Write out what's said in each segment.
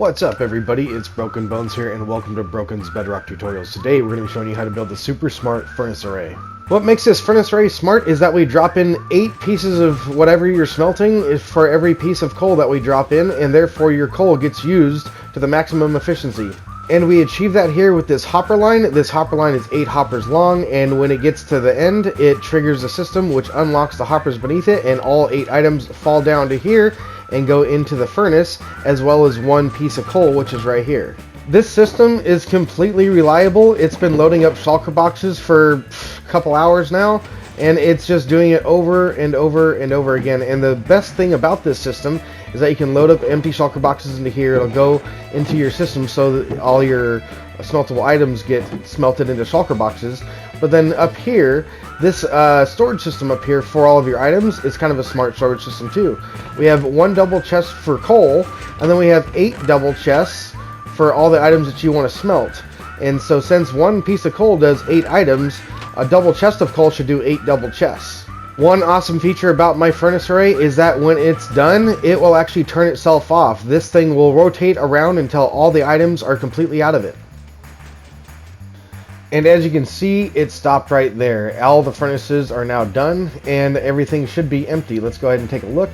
What's up everybody, it's Broken Bones here and welcome to Broken's Bedrock Tutorials. Today we're going to be showing you how to build the super smart furnace array. What makes this furnace array smart is that we drop in 8 pieces of whatever you're smelting for every piece of coal that we drop in, and therefore your coal gets used to the maximum efficiency. And we achieve that here with this hopper line. This hopper line is 8 hoppers long, and when it gets to the end it triggers a system which unlocks the hoppers beneath it, and all 8 items fall down to here and go into the furnace, as well as 1 piece of coal, which is right here. This system is completely reliable. It's been loading up shulker boxes for a couple hours now, and it's just doing it over and over and over again. And the best thing about this system is that you can load up empty shulker boxes into here. It'll go into your system so that all your smeltable items get smelted into shulker boxes. But then up here, this storage system up here for all of your items is kind of a smart storage system too. We have 1 double chest for coal, and then we have 8 double chests for all the items that you want to smelt. And so since 1 piece of coal does 8 items, a double chest of coal should do 8 double chests. One awesome feature about my furnace array is that when it's done, it will actually turn itself off. This thing will rotate around until all the items are completely out of it. And as you can see, it stopped right there. All the furnaces are now done, and everything should be empty. Let's go ahead and take a look.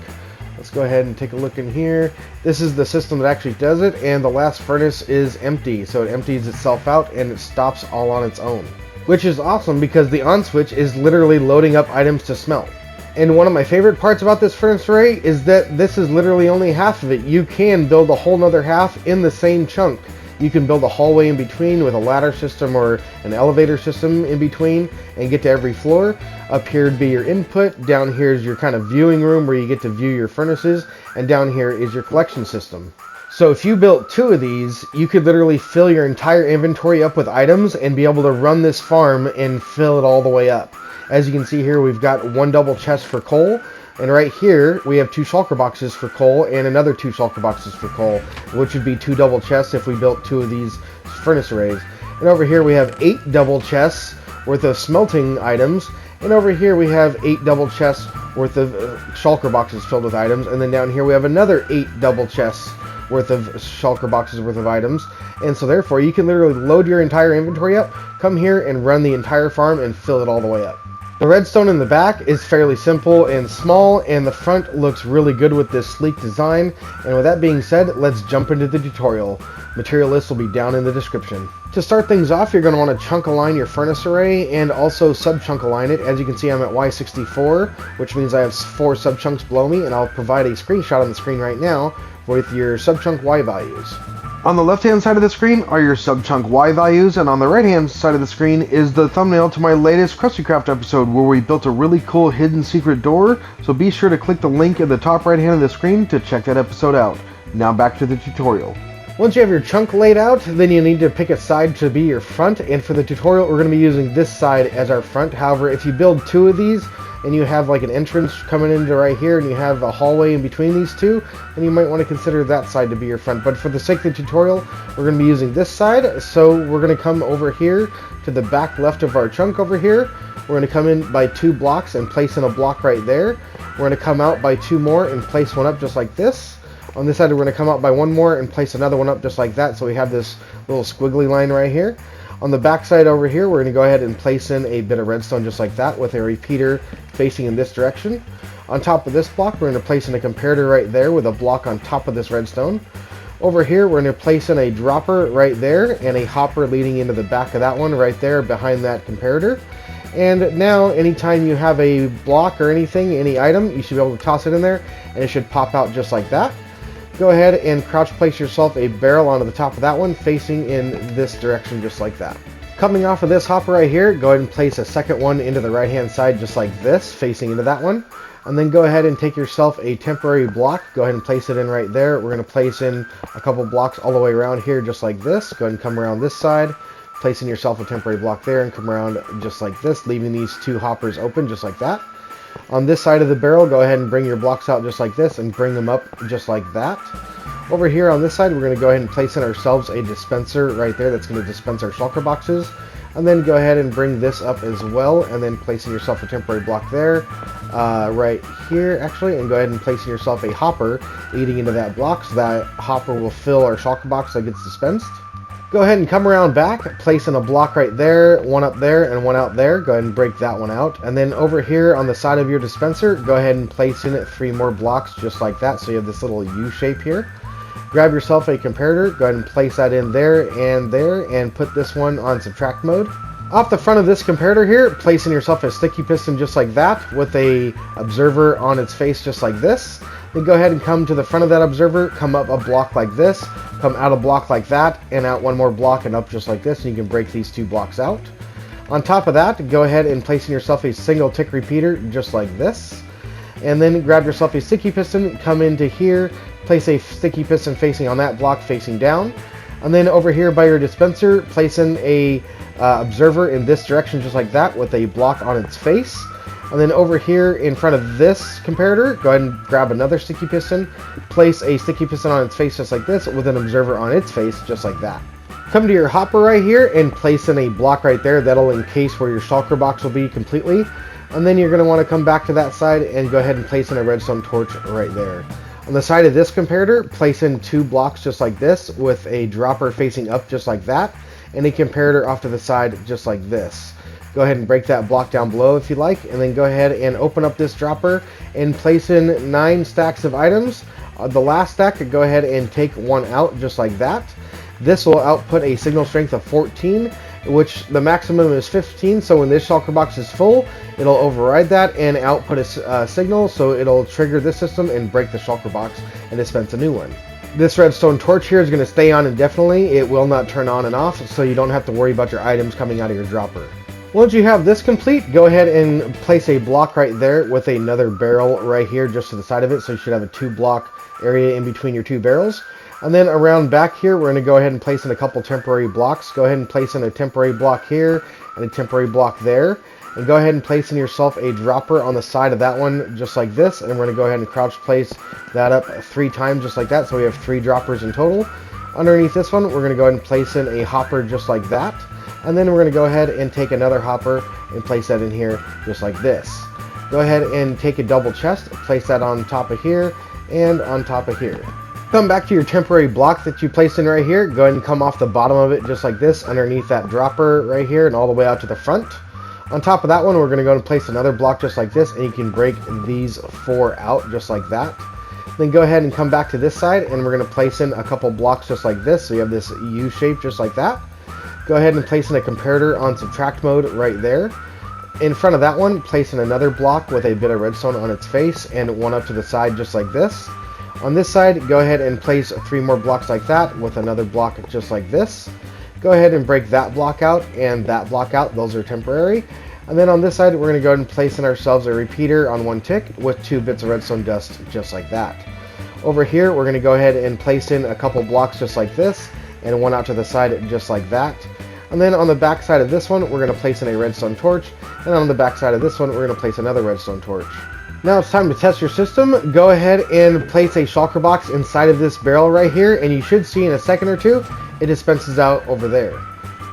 Let's go ahead and take a look in here. This is the system that actually does it, and the last furnace is empty. So it empties itself out, and it stops all on its own. Which is awesome, because the on switch is literally loading up items to smelt. And one of my favorite parts about this furnace array is that this is literally only half of it. You can build a whole nother half in the same chunk. You can build a hallway in between with a ladder system or an elevator system in between and get to every floor. Up here would be your input. Down here is your kind of viewing room where you get to view your furnaces. And down here is your collection system. So if you built 2 of these, you could literally fill your entire inventory up with items and be able to run this farm and fill it all the way up. As you can see here, we've got 1 double chest for coal. And right here, we have 2 shulker boxes for coal and another 2 shulker boxes for coal, which would be 2 double chests if we built 2 of these furnace arrays. And over here, we have 8 double chests worth of smelting items. And over here, we have 8 double chests worth of shulker boxes filled with items. And then down here, we have another 8 double chests worth of shulker boxes worth of items. And so therefore, you can literally load your entire inventory up, come here and run the entire farm and fill it all the way up. The redstone in the back is fairly simple and small, and the front looks really good with this sleek design. And with that being said, let's jump into the tutorial. Material list will be down in the description. To start things off, you're going to want to chunk align your furnace array and also sub-chunk align it. As you can see, I'm at Y64, which means I have 4 sub-chunks below me, and I'll provide a screenshot on the screen right now with your sub-chunk Y values. On the left-hand side of the screen are your sub-chunk Y values, and on the right-hand side of the screen is the thumbnail to my latest KrustyKraft episode where we built a really cool hidden secret door, so be sure to click the link in the top right-hand of the screen to check that episode out. Now back to the tutorial. Once you have your chunk laid out, then you need to pick a side to be your front, and for the tutorial we're going to be using this side as our front. However, if you build 2 of these, and you have like an entrance coming into right here, and you have a hallway in between these 2, then you might want to consider that side to be your front. But for the sake of the tutorial, we're going to be using this side, so we're going to come over here to the back left of our chunk over here. We're going to come in by 2 blocks and place in a block right there. We're going to come out by 2 more and place one up just like this. On this side, we're going to come out by 1 more and place another one up just like that, so we have this little squiggly line right here. On the back side over here, we're going to go ahead and place in a bit of redstone just like that with a repeater facing in this direction. On top of this block, we're going to place in a comparator right there with a block on top of this redstone. Over here, we're going to place in a dropper right there and a hopper leading into the back of that one right there behind that comparator. And now, anytime you have a block or anything, any item, you should be able to toss it in there and it should pop out just like that. Go ahead and crouch place yourself a barrel onto the top of that one facing in this direction just like that. Coming off of this hopper right here, go ahead and place a second one into the right hand side just like this, facing into that one. And then go ahead and take yourself a temporary block, go ahead and place it in right there. We're going to place in a couple blocks all the way around here just like this. Go ahead and come around this side, placing yourself a temporary block there and come around just like this, leaving these 2 hoppers open just like that. On this side of the barrel, go ahead and bring your blocks out just like this and bring them up just like that. Over here on this side, we're going to go ahead and place in ourselves a dispenser right there that's going to dispense our shulker boxes. And then go ahead and bring this up as well, and then placing yourself a temporary block there, right here actually, and go ahead and placing yourself a hopper leading into that block, so that hopper will fill our shulker box that gets dispensed. Go ahead and come around back, placing a block right there, one up there, and one out there. Go ahead and break that one out. And then over here on the side of your dispenser, go ahead and place in it 3 more blocks just like that, so you have this little U shape here. Grab yourself a comparator, go ahead and place that in there, and put this one on subtract mode. Off the front of this comparator here, placing yourself a sticky piston just like that, with a observer on its face just like this. Then go ahead and come to the front of that observer, come up a block like this, come out a block like that, and out 1 more block and up just like this, and you can break these 2 blocks out. On top of that, go ahead and place in yourself a single tick repeater just like this. And then grab yourself a sticky piston, come into here, place a sticky piston facing on that block facing down. And then over here by your dispenser, place in a observer in this direction just like that with a block on its face. And then over here in front of this comparator, go ahead and grab another sticky piston, place a sticky piston on its face just like this with an observer on its face just like that. Come to your hopper right here and place in a block right there that'll encase where your shulker box will be completely. And then you're going to want to come back to that side and go ahead and place in a redstone torch right there. On the side of this comparator, place in 2 blocks just like this with a dropper facing up just like that, and a comparator off to the side just like this. Go ahead and break that block down below if you like, and then go ahead and open up this dropper and place in 9 stacks of items. The last stack, go ahead and take 1 out just like that. This will output a signal strength of 14, which the maximum is 15, so when this shulker box is full, it'll override that and output a signal, so it'll trigger this system and break the shulker box and dispense a new one. This redstone torch here is going to stay on indefinitely. It will not turn on and off, so you don't have to worry about your items coming out of your dropper. Once you have this complete, go ahead and place a block right there with another barrel right here just to the side of it, so you should have a 2-block area in between your 2 barrels. And then around back here, we're going to go ahead and place in a couple temporary blocks. Go ahead and place in a temporary block here and a temporary block there. And go ahead and place in yourself a dropper on the side of that one just like this. And we're going to go ahead and crouch place that up 3 times just like that. So we have 3 droppers in total. Underneath this one, we're going to go ahead and place in a hopper just like that. And then we're going to go ahead and take another hopper and place that in here just like this. Go ahead and take a double chest, place that on top of here and on top of here. Come back to your temporary block that you placed in right here. Go ahead and come off the bottom of it just like this, underneath that dropper right here and all the way out to the front. On top of that one, we're going to go and place another block just like this, and you can break these 4 out just like that. Then go ahead and come back to this side, and we're going to place in a couple blocks just like this, so you have this U shape just like that. Go ahead and place in a comparator on subtract mode right there. In front of that one, place in another block with a bit of redstone on its face, and 1 up to the side just like this. On this side, go ahead and place 3 more blocks like that with another block just like this. Go ahead and break that block out and that block out. Those are temporary. And then on this side, we're going to go ahead and place in ourselves a repeater on 1 tick with 2 bits of redstone dust just like that. Over here, we're going to go ahead and place in a couple blocks just like this and 1 out to the side just like that. And then on the back side of this one, we're going to place in a redstone torch. And on the back side of this one, we're going to place another redstone torch. Now it's time to test your system. Go ahead and place a shulker box inside of this barrel right here, and you should see in a second or 2, it dispenses out over there.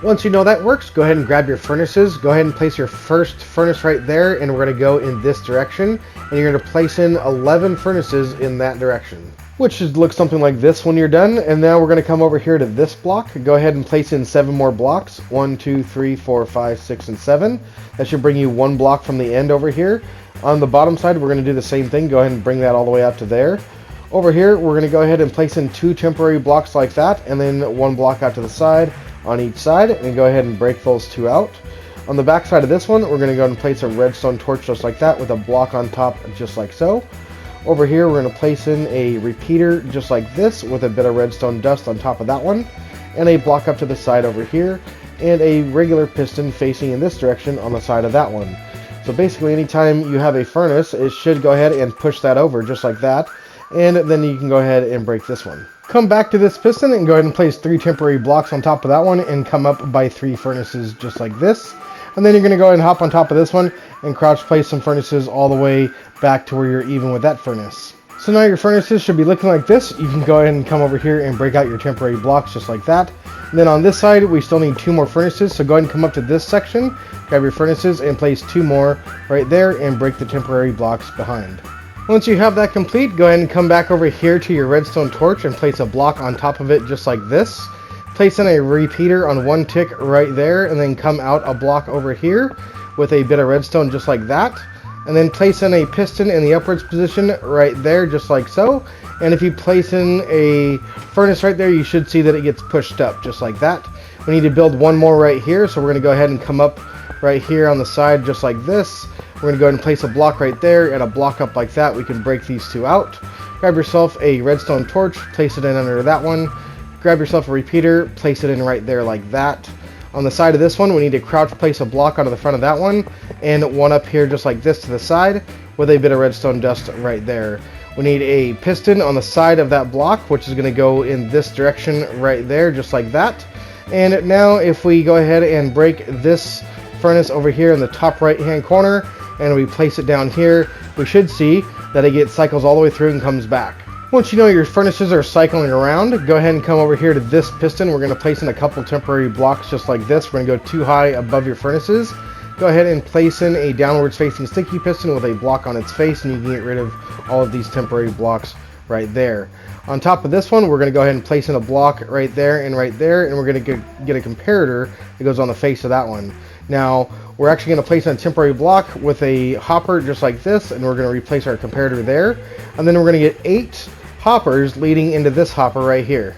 Once you know that works, go ahead and grab your furnaces. Go ahead and place your first furnace right there, and we're going to go in this direction, and you're going to place in 11 furnaces in that direction, which should look something like this when you're done. And now we're going to come over here to this block. Go ahead and place in 7 more blocks. 1, 2, 3, 4, 5, 6, and 7. That should bring you 1 block from the end over here. On the bottom side, we're going to do the same thing. Go ahead and bring that all the way up to there. Over here, we're going to go ahead and place in 2 temporary blocks like that, and then 1 block out to the side on each side, and go ahead and break those 2 out. On the back side of this one, we're going to go ahead and place a redstone torch just like that with a block on top just like so. Over here, we're going to place in a repeater just like this with a bit of redstone dust on top of that one, and a block up to the side over here, and a regular piston facing in this direction on the side of that one. So basically, anytime you have a furnace, it should go ahead and push that over just like that, and then you can go ahead and break this one. Come back to this piston and go ahead and place 3 temporary blocks on top of that one and come up by 3 furnaces just like this. And then you're going to go ahead and hop on top of this one and crouch place some furnaces all the way back to where you're even with that furnace. So now your furnaces should be looking like this. You can go ahead and come over here and break out your temporary blocks just like that. And then on this side, we still need 2 more furnaces. So go ahead and come up to this section, grab your furnaces, and place 2 more right there and break the temporary blocks behind. Once you have that complete, go ahead and come back over here to your redstone torch and place a block on top of it just like this. Place in a repeater on 1 tick right there, and then come out a block over here with a bit of redstone just like that. And then place in a piston in the upwards position right there, just like so. And if you place in a furnace right there, you should see that it gets pushed up, just like that. We need to build 1 more right here, so we're going to go ahead and come up right here on the side, just like this. We're going to go ahead and place a block right there, and a block up like that. We can break these 2 out. Grab yourself a redstone torch, place it in under that one. Grab yourself a repeater, place it in right there like that. On the side of this one, we need to crouch place a block onto the front of that one, and 1 up here just like this to the side with a bit of redstone dust right there. We need a piston on the side of that block, which is going to go in this direction right there, just like that. And now if we go ahead and break this furnace over here in the top right hand corner, and we place it down here, we should see that it cycles all the way through and comes back. Once you know your furnaces are cycling around, go ahead and come over here to this piston. We're going to place in a couple temporary blocks just like this. We're going to go too high above your furnaces. Go ahead and place in a downwards facing sticky piston with a block on its face, and you can get rid of all of these temporary blocks right there. On top of this one, we're going to go ahead and place in a block right there, and we're going to get a comparator that goes on the face of that one. Now, we're actually going to place in a temporary block with a hopper just like this, and we're going to replace our comparator there. And then we're going to get 8 hoppers leading into this hopper right here.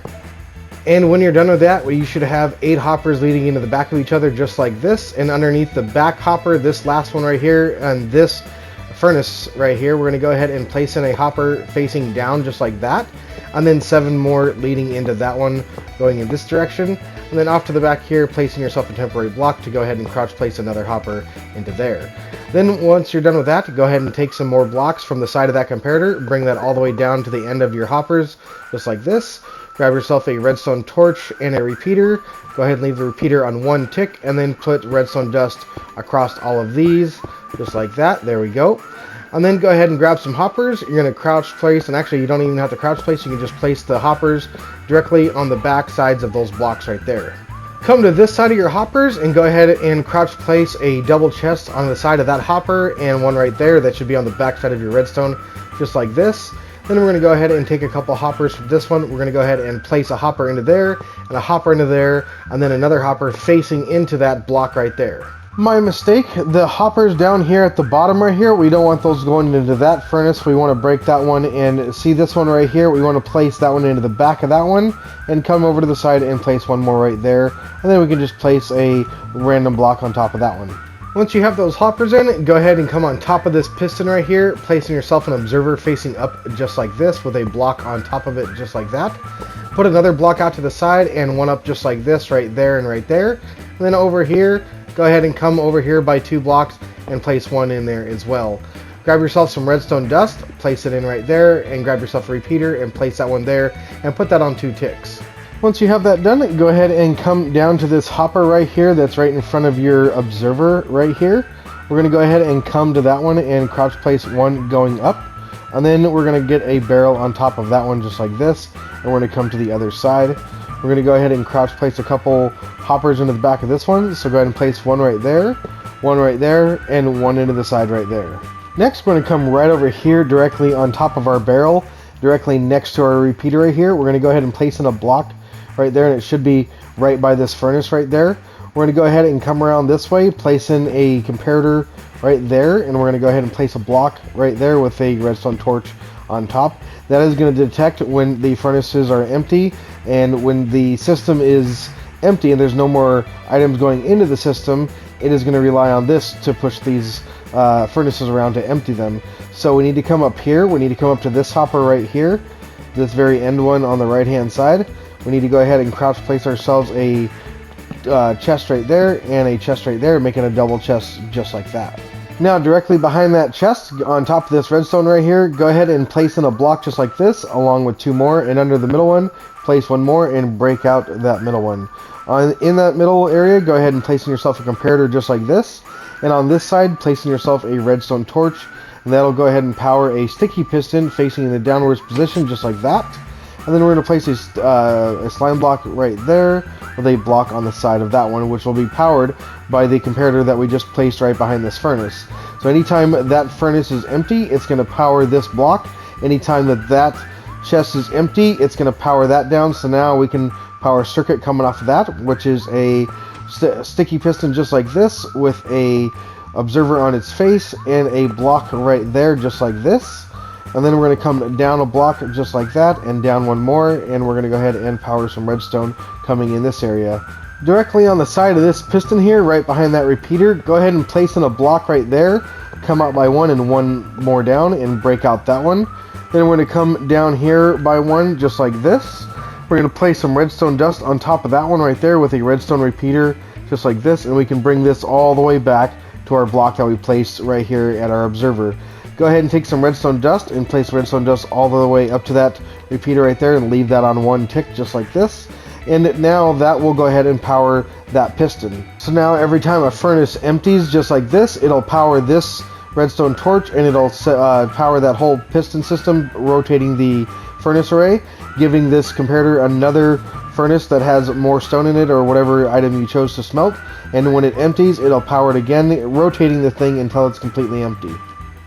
And when you're done with that, you should have 8 hoppers leading into the back of each other just like this. And underneath the back hopper, this last one right here, and this furnace right here, we're going to go ahead and place in a hopper facing down just like that. And then 7 more leading into that one going in this direction. And then off to the back here, placing yourself a temporary block to go ahead and crouch place another hopper into there. Then once you're done with that, go ahead and take some more blocks from the side of that comparator, bring that all the way down to the end of your hoppers, just like this. Grab yourself a redstone torch and a repeater. Go ahead and leave the repeater on 1 tick, and then put redstone dust across all of these, just like that. There we go. And then go ahead and grab some hoppers. You're going to crouch place, and actually you don't even have to crouch place, you can just place the hoppers directly on the back sides of those blocks right there. Come to this side of your hoppers and go ahead and crouch place a double chest on the side of that hopper, and 1 right there that should be on the back side of your redstone, just like this. Then we're going to go ahead and take a couple hoppers from this one. We're going to go ahead and place a hopper into there, and a hopper into there, and then another hopper facing into that block right there. My mistake, the hoppers down here at the bottom right here, we don't want those going into that furnace. We want to break that one, and see this one right here, we want to place that one into the back of that one, and come over to the side and place 1 more right there, and then we can just place a random block on top of that one. Once you have those hoppers in, go ahead and come on top of this piston right here, placing yourself an observer facing up just like this with a block on top of it just like that. Put another block out to the side and 1 up just like this right there and right there. And then over here, go ahead and come over here by 2 blocks and place 1 in there as well. Grab yourself some redstone dust, place it in right there, and grab yourself a repeater and place that one there and put that on 2 ticks. Once you have that done, go ahead and come down to this hopper right here that's right in front of your observer right here. We're going to go ahead and come to that one and crouch place 1 going up. And then we're going to get a barrel on top of that one just like this. And we're going to come to the other side. We're going to go ahead and crouch place a couple hoppers into the back of this one. So go ahead and place 1 right there, 1 right there, and 1 into the side right there. Next, we're going to come right over here directly on top of our barrel, directly next to our repeater right here. We're going to go ahead and place in a block right there, and it should be right by this furnace right there. We're going to go ahead and come around this way, place in a comparator right there, and we're going to go ahead and place a block right there with a redstone torch on top. That is going to detect when the furnaces are empty, and when the system is empty and there's no more items going into the system, it is going to rely on this to push these furnaces around to empty them. So we need to come up here, we need to come up to this hopper right here, this very end one on the right hand side. We need to go ahead and crouch place ourselves a chest right there and a chest right there, making a double chest just like that. Now directly behind that chest, on top of this redstone right here, go ahead and place in a block just like this, along with 2 more, and under the middle one, place 1 more and break out that middle one. In that middle area, go ahead and place in yourself a comparator just like this, and on this side, placing yourself a redstone torch and that'll go ahead and power a sticky piston facing in the downwards position, just like that. And then we're going to place a slime block right there with a block on the side of that one, which will be powered by the comparator that we just placed right behind this furnace. So anytime that furnace is empty, it's going to power this block. Anytime that chest is empty, it's going to power that down. So now we can power a circuit coming off of that, which is a sticky piston just like this with a observer on its face and a block right there just like this. And then we're going to come down a block just like that and down one more, and we're going to go ahead and power some redstone coming in this area. Directly on the side of this piston here, right behind that repeater, go ahead and place in a block right there, come out by one and one more down and break out that one. Then we're going to come down here by one just like this. We're going to place some redstone dust on top of that one right there with a redstone repeater just like this, and we can bring this all the way back to our block that we placed right here at our observer. Go ahead and take some redstone dust and place redstone dust all the way up to that repeater right there and leave that on one tick just like this. And now that will go ahead and power that piston. So now every time a furnace empties just like this, it'll power this redstone torch and it'll power that whole piston system, rotating the furnace array, giving this comparator another furnace that has more stone in it or whatever item you chose to smelt. And when it empties, it'll power it again, rotating the thing until it's completely empty.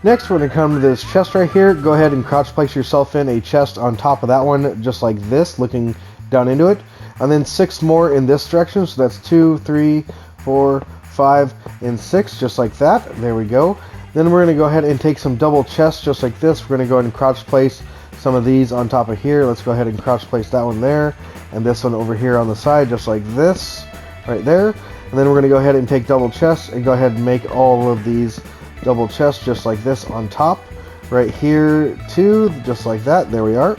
Next, we're going to come to this chest right here. Go ahead and crouch place yourself in a chest on top of that one, just like this, looking down into it. And then 6 more in this direction, so that's 2, 3, 4, 5, and 6, just like that. There we go. Then we're going to go ahead and take some double chests, just like this. We're going to go ahead and crouch place some of these on top of here. Let's go ahead and crouch place that one there, and this one over here on the side, just like this, right there. And then we're going to go ahead and take double chests and go ahead and make all of these double chests just like this on top right here too, just like that. There we are.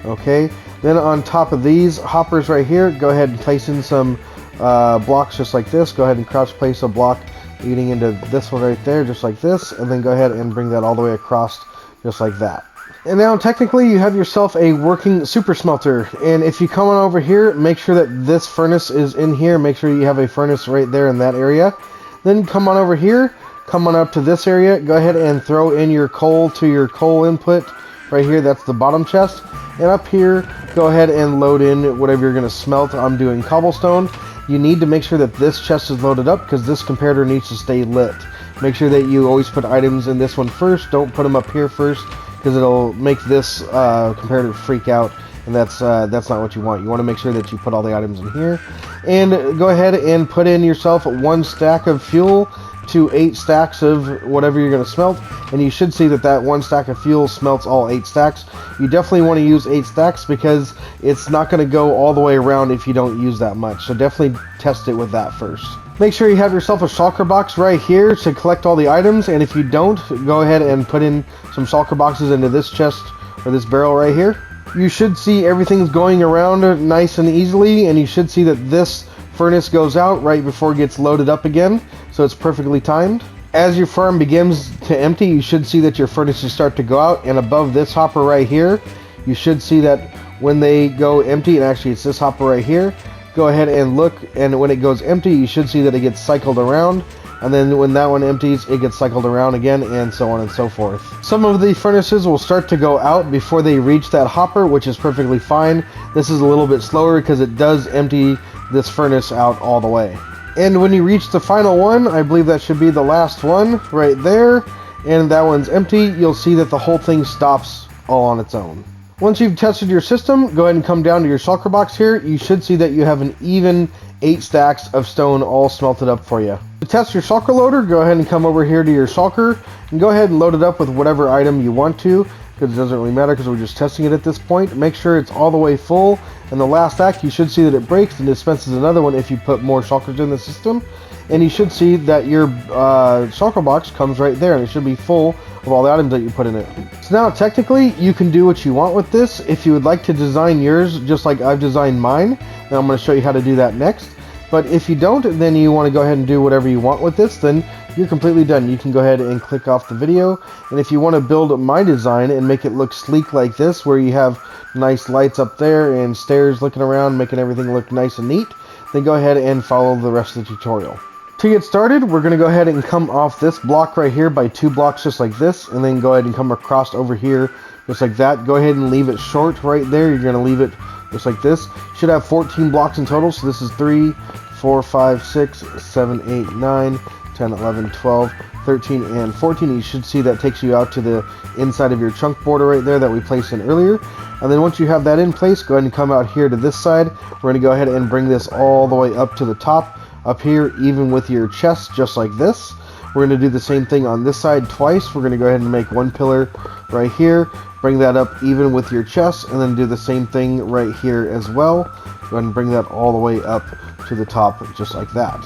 Okay, then on top of these hoppers right here, go ahead and place in some blocks just like this. Go ahead and crouch place a block leading into this one right there just like this, and then go ahead and bring that all the way across just like that. And now technically you have yourself a working super smelter, and if you come on over here, make sure that this furnace is in here. Make sure you have a furnace right there in that area. Then come on over here, come on up to this area, go ahead and throw in your coal to your coal input right here. That's the bottom chest. And up here, go ahead and load in whatever you're going to smelt. I'm doing cobblestone. You need to make sure that this chest is loaded up because this comparator needs to stay lit. Make sure that you always put items in this one first. Don't put them up here first because it'll make this comparator freak out, and that's not what you want. You want to make sure that you put all the items in here. And go ahead and put in yourself 1 stack of fuel to 8 stacks of whatever you're going to smelt, and you should see that 1 stack of fuel smelts all 8 stacks. You definitely want to use 8 stacks because it's not going to go all the way around if you don't use that much, so definitely test it with that first. Make sure you have yourself a shulker box right here to collect all the items, and if you don't, go ahead and put in some shulker boxes into this chest or this barrel right here. You should see everything's going around nice and easily, and you should see that this furnace goes out right before it gets loaded up again, so it's perfectly timed. As your farm begins to empty, you should see that your furnaces start to go out, and above this hopper right here, you should see that when they go empty, and actually it's this hopper right here, go ahead and look, and when it goes empty, you should see that it gets cycled around, and then when that one empties, it gets cycled around again, and so on and so forth. Some of the furnaces will start to go out before they reach that hopper, which is perfectly fine. This is a little bit slower because it does empty this furnace out all the way. And when you reach the final one, I believe that should be the last one right there, and that one's empty, you'll see that the whole thing stops all on its own. Once you've tested your system, go ahead and come down to your shulker box here. You should see that you have an even 8 stacks of stone all smelted up for you. To test your shulker loader, go ahead and come over here to your shulker and go ahead and load it up with whatever item you want to, because it doesn't really matter because we're just testing it at this point. Make sure it's all the way full, and the last stack you should see that it breaks and dispenses another one if you put more shulkers in the system. And you should see that your shulker box comes right there, and it should be full of all the items that you put in it. So now technically you can do what you want with this. If you would like to design yours just like I've designed mine, then I'm going to show you how to do that next. But if you don't, then you want to go ahead and do whatever you want with this, then you're completely done. You can go ahead and click off the video. And if you want to build my design and make it look sleek like this, where you have nice lights up there and stairs looking around, making everything look nice and neat, then go ahead and follow the rest of the tutorial. To get started, we're going to go ahead and come off this block right here by 2 blocks just like this, and then go ahead and come across over here just like that. Go ahead and leave it short right there. You're going to leave it just like this. Should have 14 blocks in total, so this is 3, 4, 5, 6, 7, 8, 9, 10, 11, 12, 13, and 14. You should see that takes you out to the inside of your chunk border right there that we placed in earlier. And then once you have that in place, go ahead and come out here to this side. We're going to go ahead and bring this all the way up to the top. Up here, even with your chest, just like this. We're going to do the same thing on this side twice. We're going to go ahead and make 1 pillar right here, bring that up even with your chest, and then do the same thing right here as well. Go ahead and bring that all the way up to the top, just like that.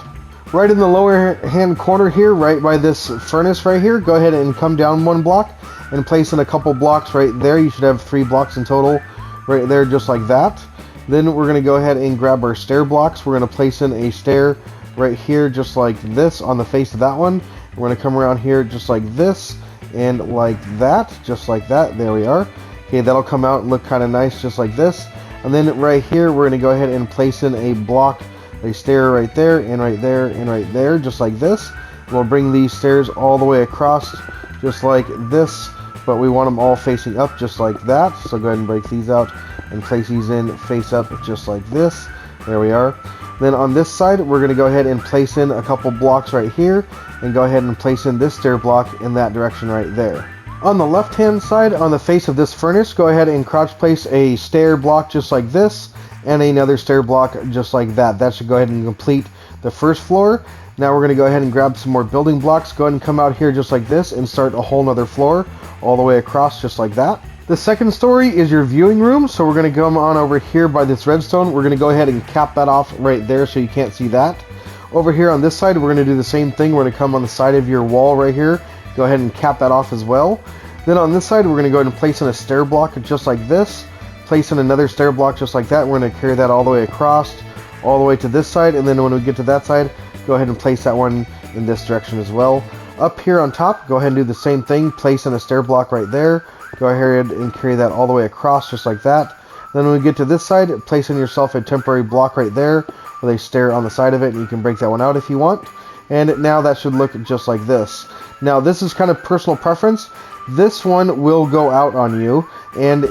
Right in the lower hand corner here, right by this furnace right here, go ahead and come down 1 block and place in a couple blocks right there. You should have 3 blocks in total right there, just like that. Then we're going to go ahead and grab our stair blocks. We're going to place in a stair right here just like this on the face of that one. We're going to come around here just like this and like that, just like that. There we are. Okay, that'll come out and look kind of nice just like this. And then right here we're going to go ahead and place in a block, a stair right there and right there and right there, just like this. We'll bring these stairs all the way across just like this, but we want them all facing up just like that. So go ahead and break these out and place these in face up just like this. There we are. Then on this side, we're going to go ahead and place in a couple blocks right here and go ahead and place in this stair block in that direction right there. On the left hand side, on the face of this furnace, go ahead and crouch place a stair block just like this and another stair block just like that. That should go ahead and complete the first floor. Now we're going to go ahead and grab some more building blocks. Go ahead and come out here just like this and start a whole nother floor all the way across just like that. The second story is your viewing room, so we're going to come on over here by this redstone. We're going to go ahead and cap that off right there so you can't see that. Over here on this side, we're going to do the same thing. We're going to come on the side of your wall right here. Go ahead and cap that off as well. Then on this side, we're going to go ahead and place in a stair block just like this. Place in another stair block just like that. We're going to carry that all the way across, all the way to this side. And then when we get to that side, go ahead and place that one in this direction as well. Up here on top, go ahead and do the same thing. Place in a stair block right there. Go ahead and carry that all the way across just like that. Then when we get to this side, place in yourself a temporary block right there with a stair on the side of it, and you can break that one out if you want. And now that should look just like this. Now this is kind of personal preference. This one will go out on you, and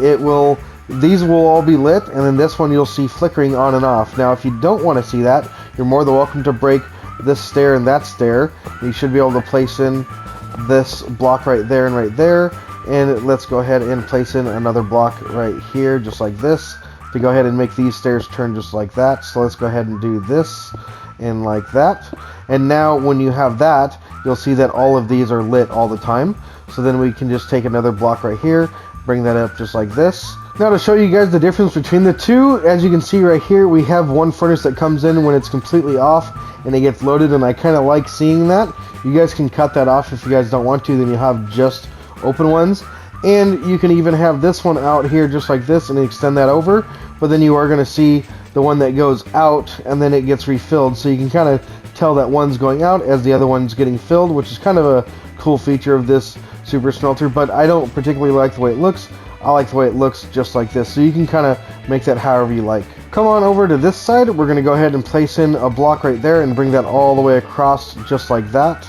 these will all be lit, and then this one you'll see flickering on and off. Now if you don't want to see that, you're more than welcome to break this stair and that stair. You should be able to place in this block right there and right there. And let's go ahead and place in another block right here just like this to go ahead and make these stairs turn just like that. So let's go ahead and do this and like that. And now when you have that, you'll see that all of these are lit all the time. So then we can just take another block right here, bring that up just like this. Now to show you guys the difference between the two, as you can see right here, we have one furnace that comes in when it's completely off and it gets loaded, and I kind of like seeing that. You guys can cut that off if you guys don't want to, then you have just open ones. And you can even have this one out here just like this and extend that over, but then you are going to see the one that goes out and then it gets refilled, so you can kind of tell that one's going out as the other one's getting filled, which is kind of a cool feature of this super smelter. But I don't particularly like the way it looks. I like the way it looks just like this, so you can kind of make that however you like. Come on over to this side. We're going to go ahead and place in a block right there and bring that all the way across just like that.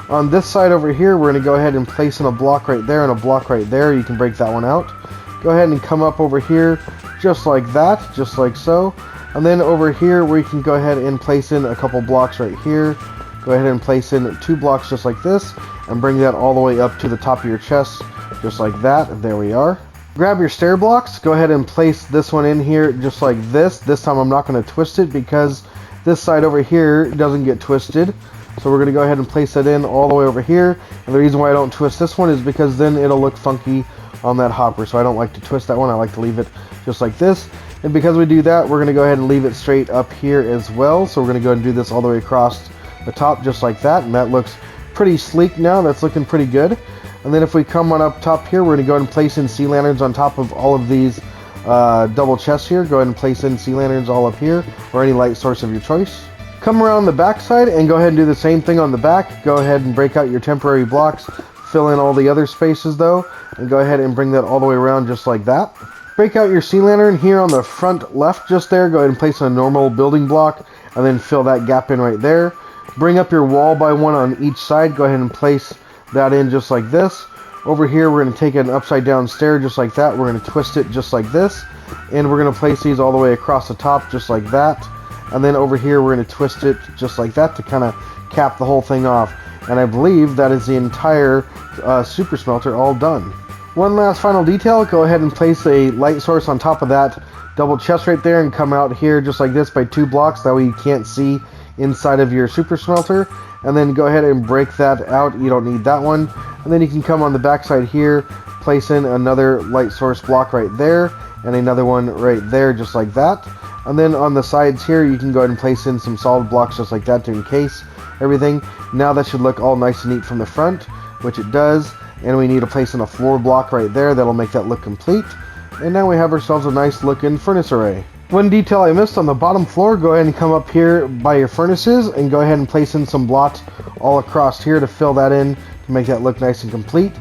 On this side over here, we're going to go ahead and place in a block right there and a block right there. You can break that one out. Go ahead and come up over here just like that, just like so. And then over here, we can go ahead and place in a couple blocks right here. Go ahead and place in 2 blocks just like this and bring that all the way up to the top of your chest just like that. There we are. Grab your stair blocks. Go ahead and place this one in here just like this. This time I'm not going to twist it because this side over here doesn't get twisted. So we're going to go ahead and place that in all the way over here. And the reason why I don't twist this one is because then it'll look funky on that hopper. So I don't like to twist that one. I like to leave it just like this. And because we do that, we're going to go ahead and leave it straight up here as well. So we're going to go ahead and do this all the way across the top just like that. And that looks pretty sleek now. That's looking pretty good. And then if we come on up top here, we're going to go ahead and place in sea lanterns on top of all of these double chests here. Go ahead and place in sea lanterns all up here, or any light source of your choice. Come around the back side and go ahead and do the same thing on the back. Go ahead and break out your temporary blocks. Fill in all the other spaces though, and go ahead and bring that all the way around just like that. Break out your sea lantern here on the front left just there. Go ahead and place a normal building block and then fill that gap in right there. Bring up your wall by one on each side. Go ahead and place that in just like this. Over here, we're going to take an upside down stair just like that. We're going to twist it just like this. And we're going to place these all the way across the top just like that. And then over here, we're going to twist it just like that to kind of cap the whole thing off. And I believe that is the entire super smelter all done. One last final detail. Go ahead and place a light source on top of that double chest right there and come out here just like this by 2 blocks. That way you can't see inside of your super smelter. And then go ahead and break that out. You don't need that one. And then you can come on the back side here, place in another light source block right there, and another one right there just like that. And then on the sides here, you can go ahead and place in some solid blocks just like that to encase everything. Now that should look all nice and neat from the front, which it does. And we need to place in a floor block right there. That'll make that look complete. And now we have ourselves a nice looking furnace array. One detail I missed on the bottom floor, go ahead and come up here by your furnaces and go ahead and place in some blocks all across here to fill that in to make that look nice and complete.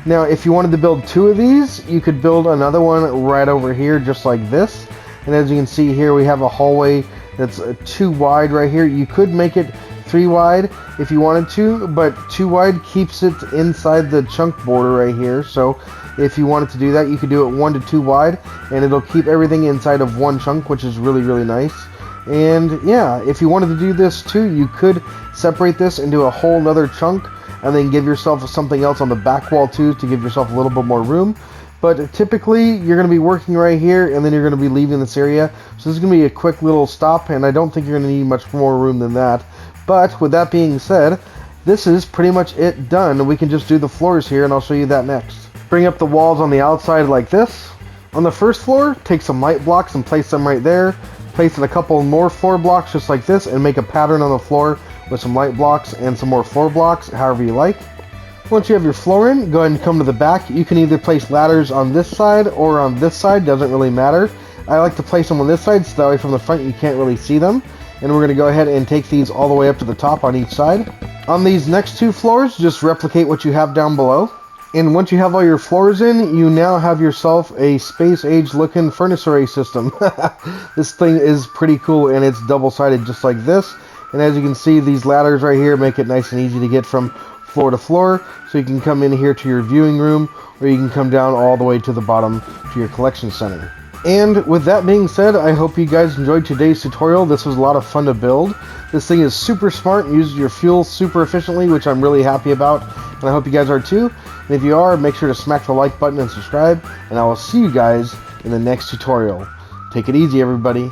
Now if you wanted to build 2 of these, you could build another one right over here just like this. And as you can see here, we have a hallway that's 2 wide right here. You could make it 3 wide if you wanted to, but 2 wide keeps it inside the chunk border right here. So if you wanted to do that, you could do it 1 to 2 wide, and it'll keep everything inside of 1 chunk, which is really, really nice. And yeah, if you wanted to do this too, you could separate this into a whole nother chunk and then give yourself something else on the back wall too to give yourself a little bit more room. But typically, you're going to be working right here, and then you're going to be leaving this area. So this is going to be a quick little stop, and I don't think you're going to need much more room than that. But with that being said, this is pretty much it done. We can just do the floors here, and I'll show you that next. Bring up the walls on the outside like this. On the first floor, take some light blocks and place them right there. Place in a couple more floor blocks just like this, and make a pattern on the floor with some light blocks and some more floor blocks, however you like. Once you have your floor in, go ahead and come to the back. You can either place ladders on this side or on this side, doesn't really matter. I like to place them on this side so that way from the front you can't really see them. And we're going to go ahead and take these all the way up to the top on each side. On these next 2 floors, just replicate what you have down below. And once you have all your floors in, you now have yourself a space age looking furnace array system. This thing is pretty cool, and it's double-sided just like this. And as you can see, these ladders right here make it nice and easy to get from floor to floor, so you can come in here to your viewing room, or you can come down all the way to the bottom to your collection center. And with that being said, I hope you guys enjoyed today's tutorial. This was a lot of fun to build. This thing is super smart and uses your fuel super efficiently, which I'm really happy about, and I hope you guys are too. And if you are, make sure to smack the like button and subscribe, and I will see you guys in the next tutorial. Take it easy, everybody.